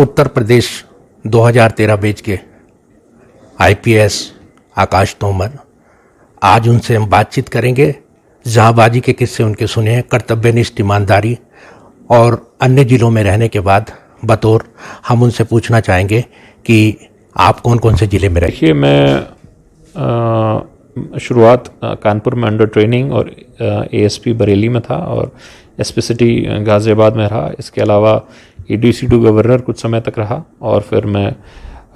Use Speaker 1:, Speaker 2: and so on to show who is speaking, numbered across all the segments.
Speaker 1: Uttar Pradesh 2013 batch के IPS आकाश तोमर, आज उनसे हम बातचीत करेंगे। जहाँबाजी के किस्से उनके सुने हैं, कर्तव्यनिष्ठ, ईमानदारी और अन्य जिलों में रहने के बाद बतौर हम उनसे पूछना चाहेंगे कि आप कौन कौन से ज़िले में रहे।
Speaker 2: देखिए, मैं शुरुआत कानपुर में अंडर ट्रेनिंग और एएसपी बरेली में था और एसपी सिटी गाज़ियाबाद में रहा। इसके अलावा एडीसी2 गवर्नर कुछ समय तक रहा और फिर मैं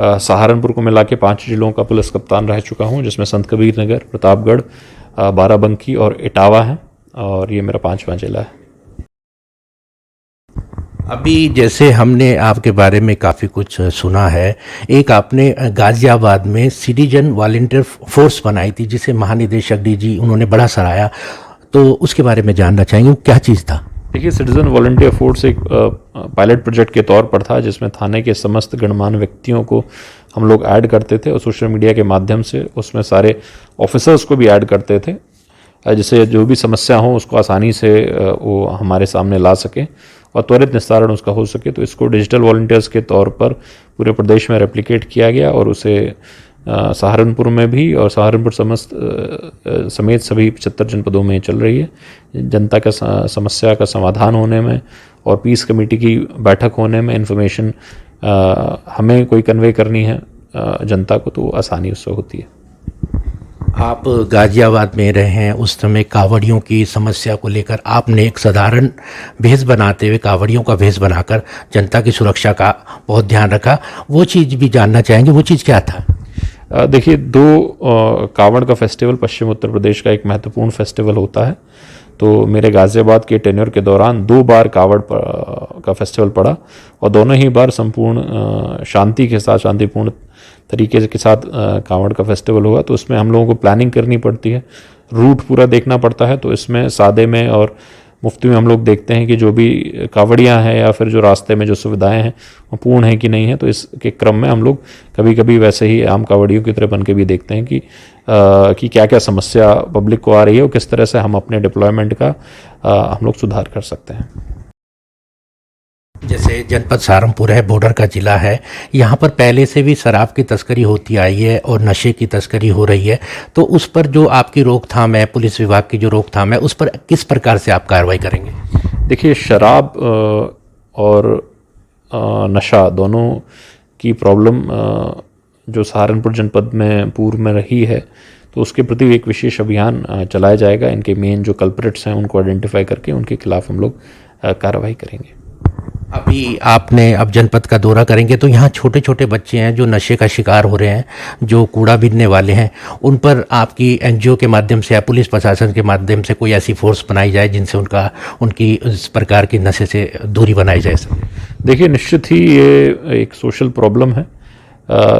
Speaker 2: सहारनपुर को मिला के 5 जिलों का पुलिस कप्तान रह चुका हूं, जिसमें संत कबीर नगर, प्रतापगढ़, बाराबंकी और इटावा है, और ये मेरा 5वां जिला है।
Speaker 1: अभी जैसे हमने आपके बारे में काफ़ी कुछ सुना है, एक आपने गाज़ियाबाद में सिटीजन वॉलंटियर फोर्स बनाई थी जिसे महानिदेशक डीजी उन्होंने बड़ा सराहा, तो उसके बारे में जानना चाहेंगे, वो क्या चीज़ था?
Speaker 2: देखिए, सिटीजन वॉलंटियर फोर्स एक पायलट प्रोजेक्ट के तौर पर था, जिसमें थाने के समस्त गणमान्य व्यक्तियों को हम लोग ऐड करते थे और सोशल मीडिया के माध्यम से उसमें सारे ऑफिसर्स को भी ऐड करते थे, जिससे जो भी समस्या हो उसको आसानी से वो हमारे सामने ला सकें और त्वरित निस्तारण उसका हो सके। तो इसको डिजिटल वॉलंटियर्स के तौर पर पूरे प्रदेश में रेप्लिकेट किया गया और उसे सहारनपुर में भी और सहारनपुर समेत सभी 75 जनपदों में चल रही है। जनता का समस्या का समाधान होने में और पीस कमेटी की बैठक होने में इन्फॉर्मेशन हमें कोई कन्वे करनी है जनता को, तो आसानी उससे होती है।
Speaker 1: आप गाज़ियाबाद में रहे हैं, उस समय कांवड़ियों की समस्या को लेकर आपने एक साधारण भेष बनाते हुए, कांवड़ियों का भेष बनाकर जनता की सुरक्षा का बहुत ध्यान रखा। वो चीज़ भी जानना चाहेंगे, वो चीज़ क्या था?
Speaker 2: देखिए, कावड़ का फेस्टिवल पश्चिम उत्तर प्रदेश का एक महत्वपूर्ण फेस्टिवल होता है। तो मेरे गाज़ियाबाद के टेन्योर के दौरान 2 बार कावड़ का फेस्टिवल पड़ा और दोनों ही बार संपूर्ण शांति के साथ, शांतिपूर्ण तरीके के साथ कावड़ का फेस्टिवल हुआ। तो उसमें हम लोगों को प्लानिंग करनी पड़ती है, रूट पूरा देखना पड़ता है। तो इसमें सादे में और मुफ्ती में हम लोग देखते हैं कि जो भी कावड़ियाँ हैं या फिर जो रास्ते में जो सुविधाएं हैं वो पूर्ण हैं कि नहीं है। तो इसके क्रम में हम लोग कभी कभी वैसे ही आम कावड़ियों की तरह बन के भी देखते हैं कि क्या क्या समस्या पब्लिक को आ रही है और किस तरह से हम अपने डिप्लॉयमेंट का हम लोग सुधार कर सकते हैं।
Speaker 1: जैसे जनपद सहारनपुर है, बॉर्डर का ज़िला है, यहाँ पर पहले से भी शराब की तस्करी होती आई है और नशे की तस्करी हो रही है, तो उस पर जो आपकी रोकथाम है, पुलिस विभाग की जो रोकथाम है, उस पर किस प्रकार से आप कार्रवाई करेंगे?
Speaker 2: देखिए, शराब और नशा दोनों की प्रॉब्लम जो सहारनपुर जनपद में पूर्व में रही है, तो उसके प्रति एक विशेष अभियान चलाया जाएगा। इनके मेन जो कल्प्रिट्स हैं उनको आइडेंटिफाई करके उनके खिलाफ हम लोग कार्रवाई करेंगे।
Speaker 1: अभी आपने अब जनपद का दौरा करेंगे तो यहाँ छोटे छोटे बच्चे हैं जो नशे का शिकार हो रहे हैं, जो कूड़ा बीनने वाले हैं, उन पर आपकी एनजीओ के माध्यम से या पुलिस प्रशासन के माध्यम से कोई ऐसी फोर्स बनाई जाए जिनसे उनकी इस प्रकार की नशे से दूरी बनाई जाए सके?
Speaker 2: देखिए, निश्चित ही ये एक सोशल प्रॉब्लम है,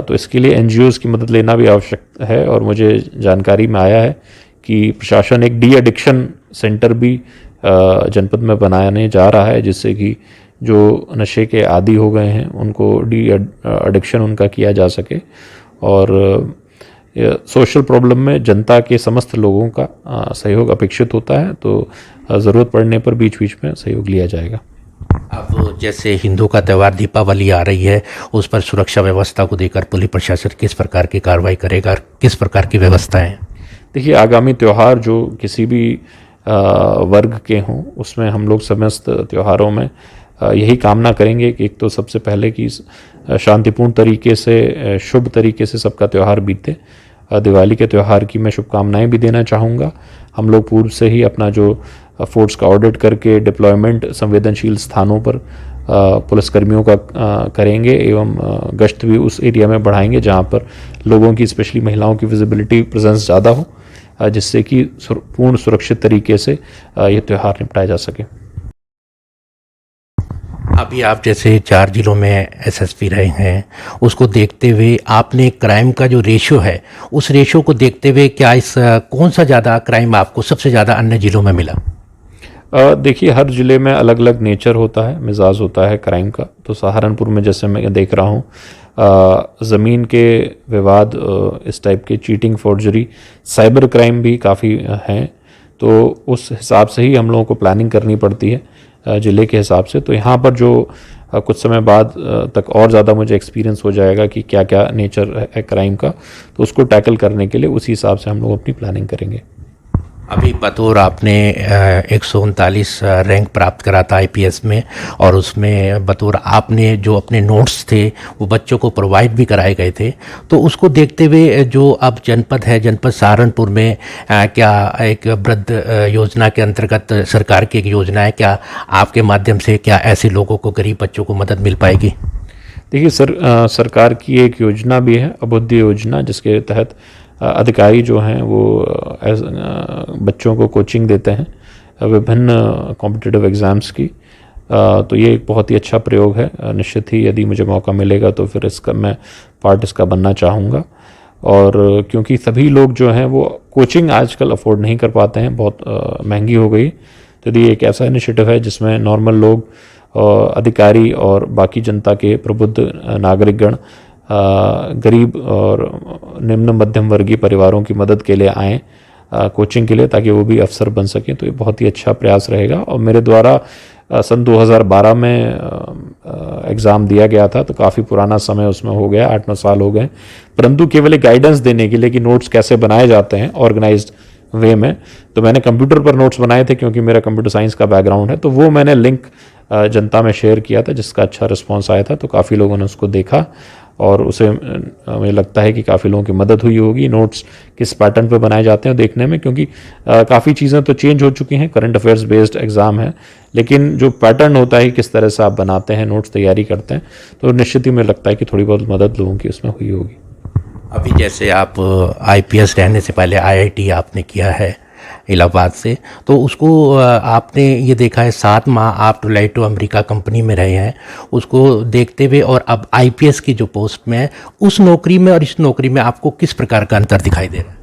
Speaker 2: तो इसके लिए एनजीओज़ की मदद लेना भी आवश्यक है। और मुझे जानकारी में आया है कि प्रशासन एक डी एडिक्शन सेंटर भी जनपद में बनाने जा रहा है, जिससे कि जो नशे के आदी हो गए हैं उनको डी एडिक्शन उनका किया जा सके। और सोशल प्रॉब्लम में जनता के समस्त लोगों का सहयोग अपेक्षित होता है, तो ज़रूरत पड़ने पर बीच बीच में सहयोग लिया जाएगा।
Speaker 1: अब जैसे हिंदू का त्यौहार दीपावली आ रही है, उस पर सुरक्षा व्यवस्था को देकर पुलिस प्रशासन किस प्रकार की कार्रवाई करेगा, किस प्रकार की व्यवस्थाएं?
Speaker 2: देखिए, आगामी त्यौहार जो किसी भी वर्ग के हों, उसमें हम लोग समस्त त्योहारों में यही कामना करेंगे कि एक तो सबसे पहले कि शांतिपूर्ण तरीके से, शुभ तरीके से सबका त्यौहार बीते। दिवाली के त्यौहार की मैं शुभकामनाएं भी देना चाहूँगा। हम लोग पूर्व से ही अपना जो फोर्स का ऑडिट करके डिप्लॉयमेंट संवेदनशील स्थानों पर पुलिसकर्मियों का करेंगे एवं गश्त भी उस एरिया में बढ़ाएंगे जहाँ पर लोगों की, स्पेशली महिलाओं की विजिबिलिटी, प्रेजेंस ज़्यादा हो, जिससे कि पूर्ण सुरक्षित तरीके से ये त्यौहार निपटाया जा सके।
Speaker 1: अभी आप जैसे 4 जिलों में एसएसपी रहे हैं, उसको देखते हुए आपने क्राइम का जो रेशियो है, उस रेशियो को देखते हुए क्या कौन सा ज़्यादा क्राइम आपको सबसे ज़्यादा अन्य जिलों में मिला?
Speaker 2: देखिए, हर ज़िले में अलग अलग नेचर होता है, मिजाज होता है क्राइम का। तो सहारनपुर में जैसे मैं देख रहा हूँ, ज़मीन के विवाद, इस टाइप के चीटिंग, फोर्जरी, साइबर क्राइम भी काफ़ी हैं। तो उस हिसाब से ही हम लोगों को प्लानिंग करनी पड़ती है ज़िले के हिसाब से। तो यहाँ पर जो कुछ समय बाद तक और ज़्यादा मुझे एक्सपीरियंस हो जाएगा कि क्या क्या नेचर है क्राइम का, तो उसको टैकल करने के लिए उसी हिसाब से हम लोग अपनी प्लानिंग करेंगे।
Speaker 1: अभी बतौर आपने 139 रैंक प्राप्त करा था आईपीएस में, और उसमें बतौर आपने जो अपने नोट्स थे वो बच्चों को प्रोवाइड भी कराए गए थे, तो उसको देखते हुए जो अब जनपद है, जनपद सहारनपुर में क्या एक वृद्ध योजना के अंतर्गत सरकार की एक योजना है, क्या आपके माध्यम से क्या ऐसे लोगों को, गरीब बच्चों को मदद मिल पाएगी?
Speaker 2: देखिए सरकार की एक योजना भी है, अभुद्य योजना, जिसके तहत अधिकारी जो हैं वो बच्चों को कोचिंग देते हैं विभिन्न कॉम्पिटिटिव एग्ज़ाम्स की। तो ये एक बहुत ही अच्छा प्रयोग है। निश्चित ही यदि मुझे मौका मिलेगा तो फिर मैं पार्ट इसका बनना चाहूँगा। और क्योंकि सभी लोग जो हैं वो कोचिंग आजकल अफोर्ड नहीं कर पाते हैं, बहुत महंगी हो गई, तो यदि एक ऐसा इनिशिएटिव है जिसमें नॉर्मल लोग, अधिकारी और बाकी जनता के प्रबुद्ध नागरिकगण गरीब और निम्न मध्यम वर्गीय परिवारों की मदद के लिए आएँ कोचिंग के लिए, ताकि वो भी अफसर बन सकें, तो ये बहुत ही अच्छा प्रयास रहेगा। और मेरे द्वारा सन 2012 में एग्ज़ाम दिया गया था, तो काफ़ी पुराना समय उसमें हो गया, 8-9 साल हो गए, परंतु केवल एक गाइडेंस देने के लिए कि नोट्स कैसे बनाए जाते हैं ऑर्गेनाइज्ड वे में, तो मैंने कंप्यूटर पर नोट्स बनाए थे क्योंकि मेरा कंप्यूटर साइंस का बैकग्राउंड है, तो वो मैंने लिंक जनता में शेयर किया था, जिसका अच्छा रिस्पॉन्स आया था। तो काफ़ी लोगों ने उसको देखा और उसे मुझे लगता है कि काफ़ी लोगों की मदद हुई होगी। नोट्स किस पैटर्न पे बनाए जाते हैं देखने में, क्योंकि काफ़ी चीज़ें तो चेंज हो चुकी हैं, करंट अफेयर्स बेस्ड एग्ज़ाम है, लेकिन जो पैटर्न होता है किस तरह से आप बनाते हैं, नोट्स तैयारी करते हैं, तो निश्चित ही मुझे लगता है कि थोड़ी बहुत मदद लोगों की उसमें हुई होगी।
Speaker 1: अभी जैसे आप आईपीएस रहने से पहले आईआईटी आपने किया है इलाहाबाद से, तो उसको आपने ये देखा है 7 माह आप टोलाइटो अमेरिका कंपनी में रहे हैं, उसको देखते हुए और अब आईपीएस की जो पोस्ट में है, उस नौकरी में और इस नौकरी में आपको किस प्रकार का अंतर दिखाई दे रहा है?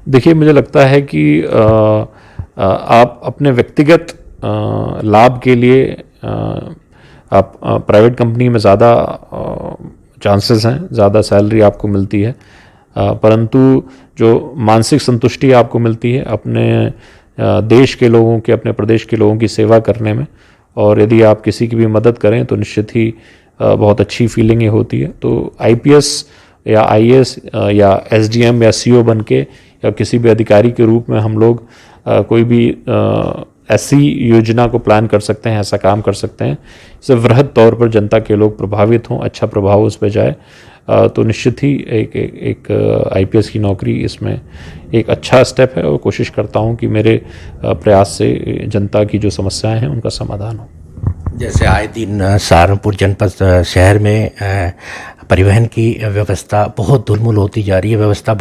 Speaker 2: देखिए, मुझे लगता है कि आप अपने व्यक्तिगत लाभ के लिए आप प्राइवेट कंपनी में ज़्यादा चांसेस हैं, ज़्यादा सैलरी आपको मिलती है, परंतु जो मानसिक संतुष्टि आपको मिलती है अपने देश के लोगों के, अपने प्रदेश के लोगों की सेवा करने में, और यदि आप किसी की भी मदद करें तो निश्चित ही बहुत अच्छी फीलिंग ये होती है। तो आईपीएस या आईएएस या एसडीएम या सीओ बन के या किसी भी अधिकारी के रूप में हम लोग कोई भी ऐसी योजना को प्लान कर सकते हैं, ऐसा काम कर सकते हैं जिससे वृहद तौर पर जनता के लोग प्रभावित हों, अच्छा प्रभाव उस पर जाए। तो निश्चित ही एक आईपीएस की नौकरी इसमें एक अच्छा स्टेप है, और कोशिश करता हूं कि मेरे प्रयास से जनता की जो समस्याएं हैं उनका समाधान हो।
Speaker 1: जैसे आए दिन सहारनपुर जनपद शहर में परिवहन की व्यवस्था बहुत दुर्मूल होती जा रही है, व्यवस्था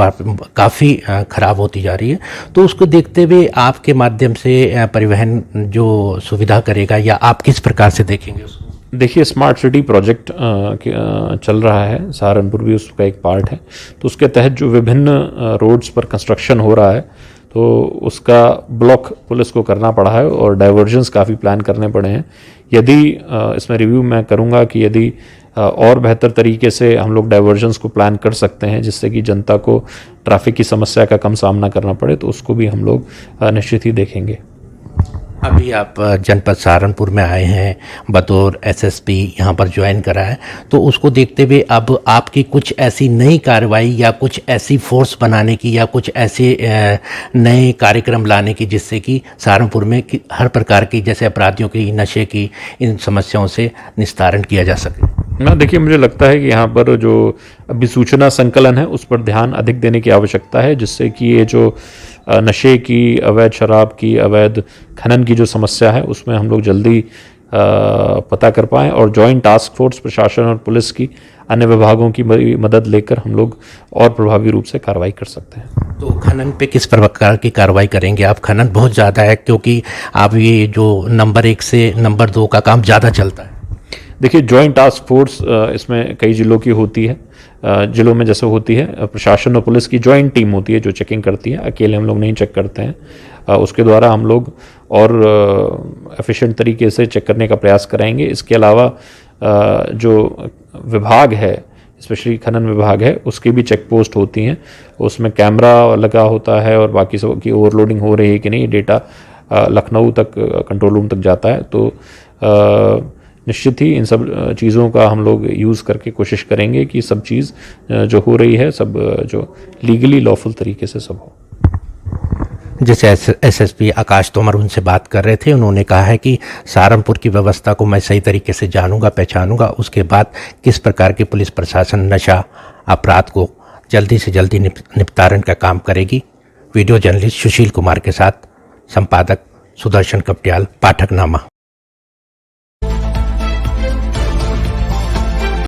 Speaker 1: काफ़ी ख़राब होती जा रही है, तो उसको देखते हुए आपके माध्यम से परिवहन जो सुविधा करेगा, या आप किस प्रकार से देखेंगे उसको?
Speaker 2: देखिए, स्मार्ट सिटी प्रोजेक्ट चल रहा है, सहारनपुर भी उसका एक पार्ट है, तो उसके तहत जो विभिन्न रोड्स पर कंस्ट्रक्शन हो रहा है, तो उसका ब्लॉक पुलिस को करना पड़ा है और डाइवर्जन्स काफ़ी प्लान करने पड़े हैं। यदि इसमें रिव्यू मैं करूँगा कि यदि और बेहतर तरीके से हम लोग डाइवर्जन्स को प्लान कर सकते हैं जिससे कि जनता को ट्रैफिक की समस्या का कम सामना करना पड़े, तो उसको भी हम लोग निश्चित ही देखेंगे।
Speaker 1: अभी आप जनपद सहारनपुर में आए हैं, बतौर एसएसपी यहाँ पर ज्वाइन करा है, तो उसको देखते हुए अब आपकी कुछ ऐसी नई कार्रवाई या कुछ ऐसी फोर्स बनाने की या कुछ ऐसे नए कार्यक्रम लाने की जिससे कि सहारनपुर में हर प्रकार की, जैसे अपराधियों की, नशे की, इन समस्याओं से निस्तारण किया जा सके?
Speaker 2: ना, देखिए, मुझे लगता है कि यहाँ पर जो अभी सूचना संकलन है उस पर ध्यान अधिक देने की आवश्यकता है, जिससे कि ये जो नशे की, अवैध शराब की, अवैध खनन की जो समस्या है उसमें हम लोग जल्दी पता कर पाएँ, और जॉइंट टास्क फोर्स प्रशासन और पुलिस की, अन्य विभागों की मदद लेकर हम लोग और प्रभावी रूप से कार्रवाई कर सकते हैं।
Speaker 1: तो खनन पे किस प्रकार की कार्रवाई करेंगे आप? खनन बहुत ज़्यादा है, क्योंकि आप ये जो नंबर 1 से नंबर 2 का काम ज़्यादा चलता है।
Speaker 2: देखिए, जॉइंट टास्क फोर्स इसमें कई जिलों की होती है, जिलों में जैसे होती है प्रशासन और पुलिस की जॉइंट टीम होती है जो चेकिंग करती है, अकेले हम लोग नहीं चेक करते हैं। उसके द्वारा हम लोग और एफिशिएंट तरीके से चेक करने का प्रयास करेंगे। इसके अलावा जो विभाग है, स्पेशली खनन विभाग है, उसकी भी चेक पोस्ट होती हैं, उसमें कैमरा लगा होता है और बाकी सब की ओवरलोडिंग हो रही है कि नहीं, डेटा लखनऊ तक कंट्रोल रूम तक जाता है। तो निश्चित ही इन सब चीज़ों का हम लोग यूज़ करके कोशिश करेंगे कि सब चीज़ जो हो रही है सब जो लीगली लॉफुल तरीके से सब हो।
Speaker 1: जैसे एसएसपी आकाश तोमर उनसे बात कर रहे थे, उन्होंने कहा है कि सहारनपुर की व्यवस्था को मैं सही तरीके से जानूंगा, पहचानूंगा, उसके बाद किस प्रकार की पुलिस प्रशासन नशा अपराध को जल्दी से जल्दी निपटारण का काम करेगी। वीडियो जर्नलिस्ट सुशील कुमार के साथ संपादक सुदर्शन कपटियाल, पाठकनामा।